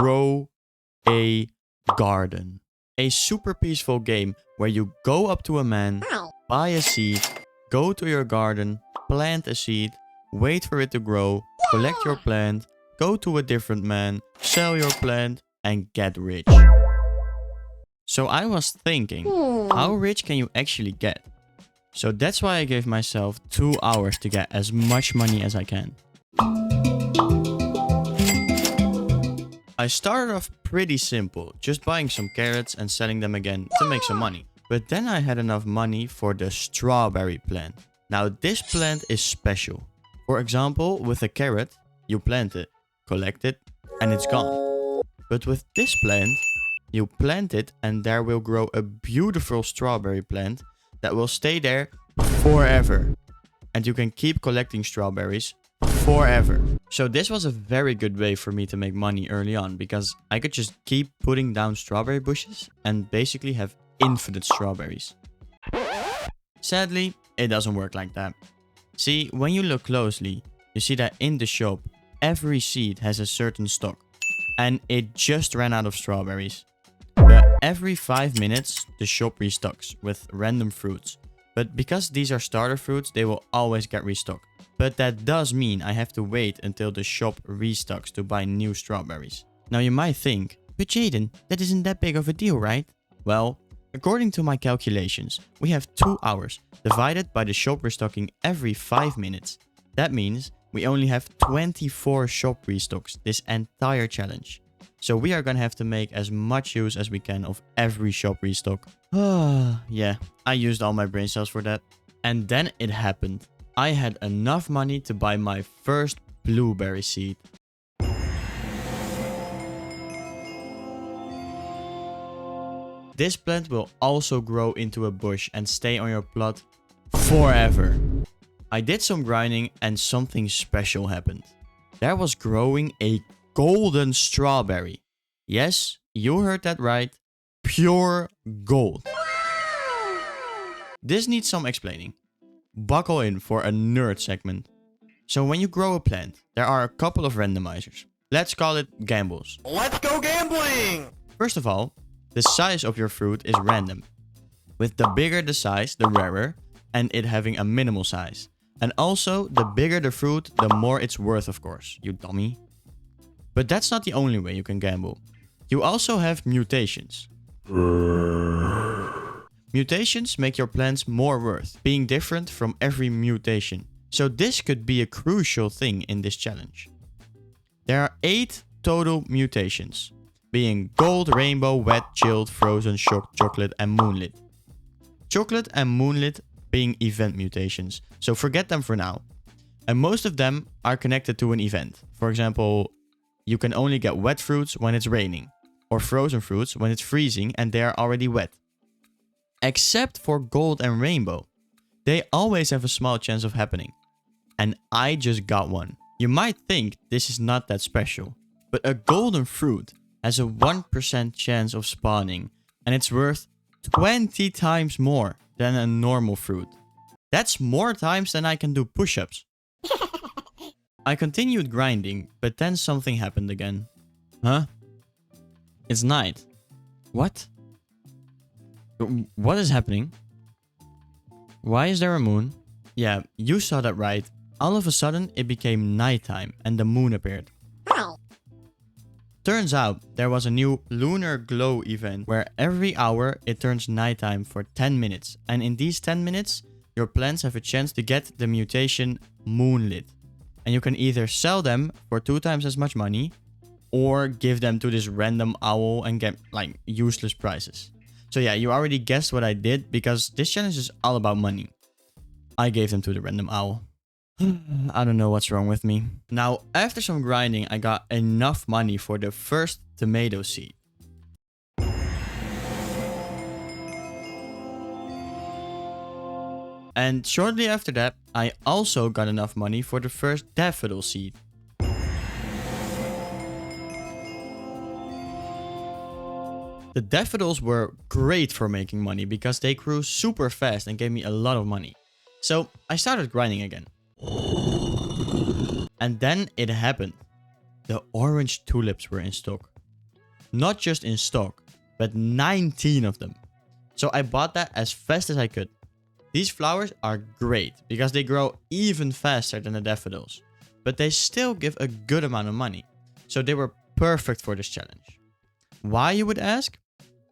Grow a Garden. A super peaceful game where you go up to a man, buy a seed, go to your garden, plant a seed, wait for it to grow, collect your plant, go to a different man, sell your plant, and get rich. So I was thinking, how rich can you actually get? So that's why I gave myself 2 hours to get as much money as I can. I started off pretty simple, just buying some carrots and selling them again to make some money. But then I had enough money for the strawberry plant. Now this plant is special. For example, with a carrot, you plant it, collect it, and it's gone. But with this plant, you plant it and there will grow a beautiful strawberry plant that will stay there forever. And you can keep collecting strawberries forever. So this was a very good way for me to make money early on, because I could just keep putting down strawberry bushes and basically have infinite strawberries. Sadly, it doesn't work like that. See, when you look closely, you see that in the shop, every seed has a certain stock, and it just ran out of strawberries. But every 5 minutes, the shop restocks with random fruits. But because these are starter fruits, they will always get restocked. But that does mean I have to wait until the shop restocks to buy new strawberries. Now you might think, but Jaden, that isn't that big of a deal, right? Well, according to my calculations, we have 2 hours divided by the shop restocking every 5 minutes. That means we only have 24 shop restocks this entire challenge. So we are gonna have to make as much use as we can of every shop restock. Yeah, I used all my brain cells for that. And then it happened. I had enough money to buy my first blueberry seed. This plant will also grow into a bush and stay on your plot forever. I did some grinding and something special happened. There was growing a golden strawberry. Yes, you heard that right. Pure gold. This needs some explaining. Buckle in for a nerd segment. So when you grow a plant, there are a couple of randomizers. Let's call it gambles. Let's go gambling! First of all, the size of your fruit is random. With the bigger the size, the rarer, and it having a minimal size. And also, the bigger the fruit, the more it's worth, of course, you dummy. But that's not the only way you can gamble. You also have mutations. Mutations make your plants more worth, being different from every mutation. So this could be a crucial thing in this challenge. There are 8 total mutations, being gold, rainbow, wet, chilled, frozen, shocked, chocolate, and moonlit. Chocolate and moonlit being event mutations, so forget them for now. And most of them are connected to an event. For example, you can only get wet fruits when it's raining, or frozen fruits when it's freezing and they are already wet. Except for gold and rainbow. They always have a small chance of happening. And I just got one. You might think this is not that special, but a golden fruit has a 1% chance of spawning, and it's worth 20 times more than a normal fruit. That's more times than I can do push-ups. I continued grinding, but then something happened again. Huh? It's night. What? What is happening? Why is there a moon? Yeah, you saw that right. All of a sudden, it became nighttime and the moon appeared. Turns out, there was a new lunar glow event where every hour it turns nighttime for 10 minutes. And in these 10 minutes, your plants have a chance to get the mutation moonlit. And you can either sell them for 2 times as much money, or give them to this random owl and get like useless prizes. So yeah, you already guessed what I did, because this challenge is all about money. I gave them to the random owl. I don't know what's wrong with me. Now, after some grinding, I got enough money for the first tomato seed. And shortly after that, I also got enough money for the first daffodil seed. The daffodils were great for making money because they grew super fast and gave me a lot of money. So I started grinding again. And then it happened. The orange tulips were in stock. Not just in stock, but 19 of them. So I bought that as fast as I could. These flowers are great because they grow even faster than the daffodils, but they still give a good amount of money. So they were perfect for this challenge. Why, you would ask?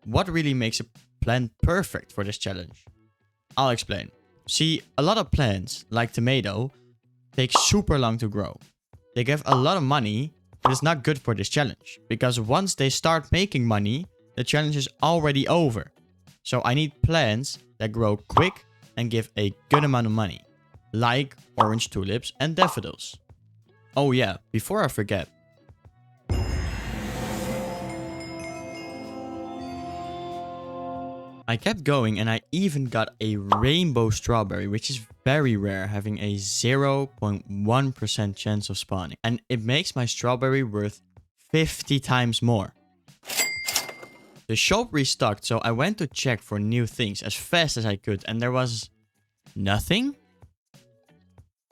What really makes a plant perfect for this challenge? I'll explain. See, a lot of plants, like tomato, take super long to grow. They give a lot of money, but it's not good for this challenge, because once they start making money, the challenge is already over. So I need plants that grow quick and give a good amount of money, like orange tulips and daffodils. Oh yeah, before I forget. I kept going and I even got a rainbow strawberry, which is very rare, having a 0.1% chance of spawning. And it makes my strawberry worth 50 times more. The shop restocked, so I went to check for new things as fast as I could, and there was nothing.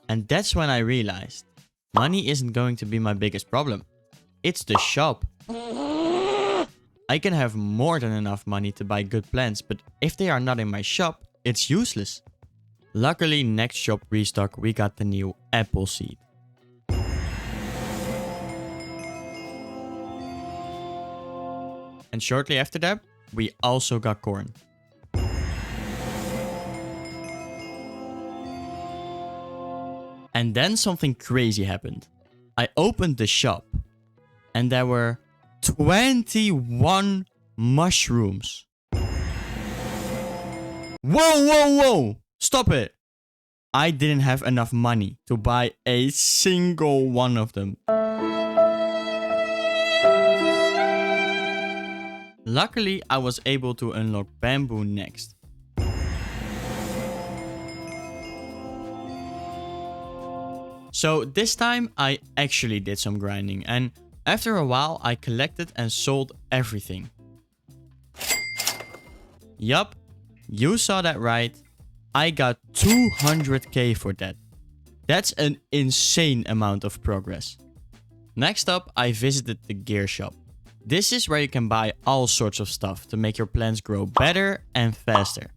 And that's when I realized money isn't going to be my biggest problem. It's the shop. I can have more than enough money to buy good plants, but if they are not in my shop, it's useless. Luckily, next shop restock, we got the new apple seed. And shortly after that, we also got corn. And then something crazy happened. I opened the shop and there were 21 mushrooms. Whoa! Stop it! I didn't have enough money to buy a single one of them. Luckily, I was able to unlock bamboo next. So this time I actually did some grinding, and after a while I collected and sold everything. Yup, you saw that right. I got 200k for that. That's an insane amount of progress. Next up, I visited the gear shop. This is where you can buy all sorts of stuff to make your plants grow better and faster.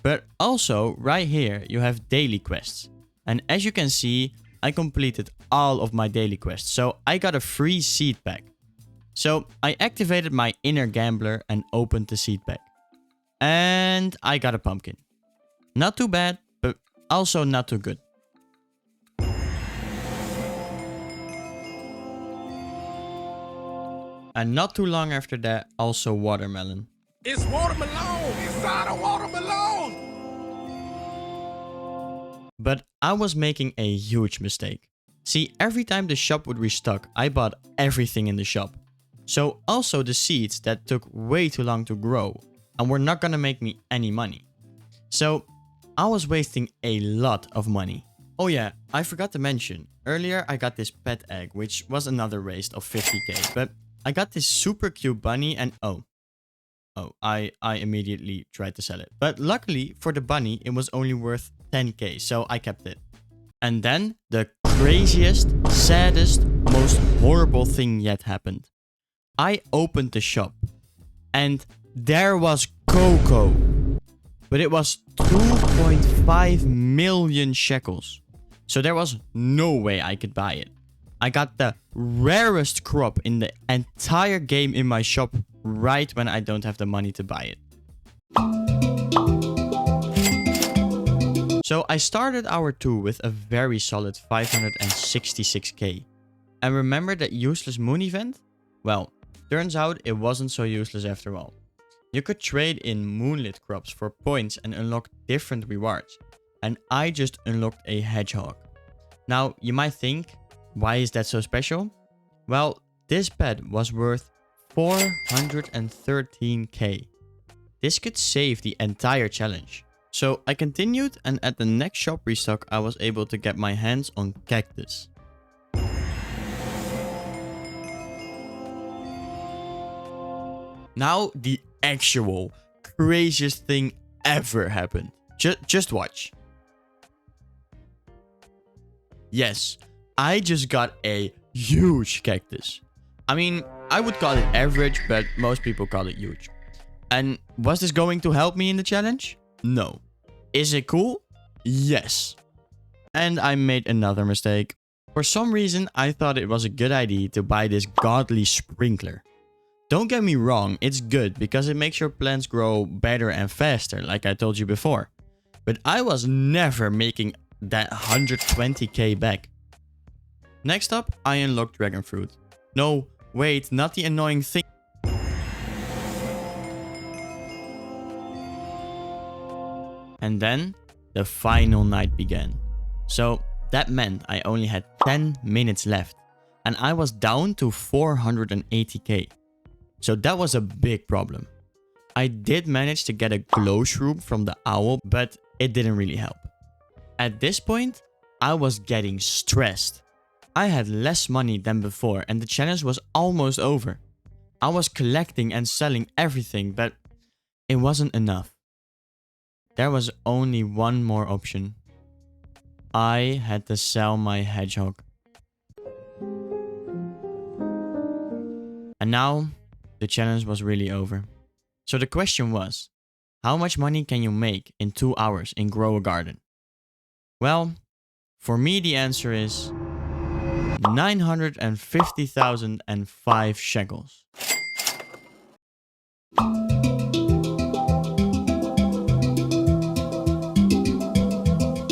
But also, right here, you have daily quests. And as you can see, I completed all of my daily quests, so I got a free seed pack. So I activated my inner gambler and opened the seed pack. And I got a pumpkin. Not too bad, but also not too good. And not too long after that, also watermelon. It's watermelon inside a watermelon. But I was making a huge mistake. See, every time the shop would restock, I bought everything in the shop. So also the seeds that took way too long to grow and were not gonna make me any money. So I was wasting a lot of money. Oh yeah, I forgot to mention, earlier I got this pet egg, which was another waste of 50k, but I got this super cute bunny and I immediately tried to sell it. But luckily for the bunny, it was only worth 10k, so I kept it. And then the craziest, saddest, most horrible thing yet happened. I opened the shop and there was cocoa. But it was 2.5 million shekels. So there was no way I could buy it. I got the rarest crop in the entire game in my shop right when I don't have the money to buy it. So I started hour 2 with a very solid 566k. And remember that useless moon event? Well, turns out it wasn't so useless after all. You could trade in moonlit crops for points and unlock different rewards. And I just unlocked a hedgehog. Now, you might think, why is that so special? Well, this pet was worth 413k. This could save the entire challenge. So I continued, and at the next shop restock, I was able to get my hands on cactus. Now the actual craziest thing ever happened. Just watch. Yes, I just got a huge cactus. I mean, I would call it average, but most people call it huge. And was this going to help me in the challenge? No. Is it cool? Yes. And I made another mistake. For some reason, I thought it was a good idea to buy this godly sprinkler. Don't get me wrong, it's good because it makes your plants grow better and faster, like I told you before. But I was never making that 120k back. Next up, I unlocked dragon fruit. No, wait, not the annoying thing. And then, the final night began. So, that meant I only had 10 minutes left. And I was down to 480k. So that was a big problem. I did manage to get a glow shroom from the owl, but it didn't really help. At this point, I was getting stressed. I had less money than before and the challenge was almost over. I was collecting and selling everything, but it wasn't enough. There was only one more option. I had to sell my hedgehog. And now, the challenge was really over. So the question was, how much money can you make in 2 hours in growagarden? Well, for me the answer is 950,005 shekels.